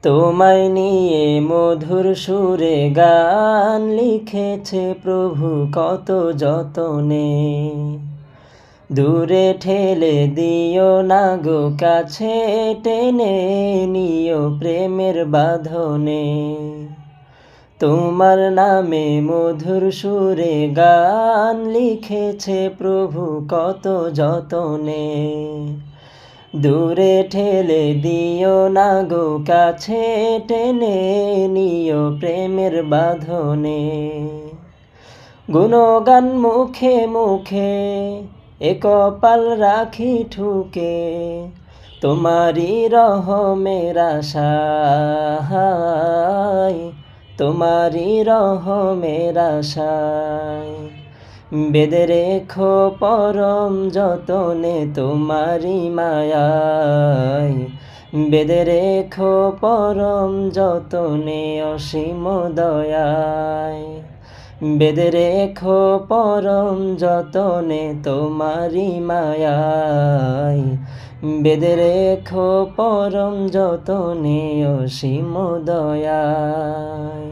তোমায় নিয়ে মধুর সুরে গান লিখেছে প্রভু কত যতনে। দূরে ঠেলে দিও না গো, কাছে টেনে নিও প্রেমের বাঁধনে। তোমার নামে মধুর সুরে গান লিখেছে প্রভু কত যতনে। দূরে ঠেলে দিও না গো, কাছে টেনে নিও প্রেমের বাঁধনে। গুণগান মুখে মুখে এ কপাল রাখি ঠুকে, তোমারি রহমের আশায়, তোমারি রহমের আশায়। বেঁধে রেখো পরম যতনে তোমারি মায়ায়, বেঁধে রেখো পরম যতনে অসীম দয়ায়। বেঁধে রেখো পরম যতনে তোমারি মায়ায়, বেঁধে রেখো পরম যতনে অসীম দয়ায়।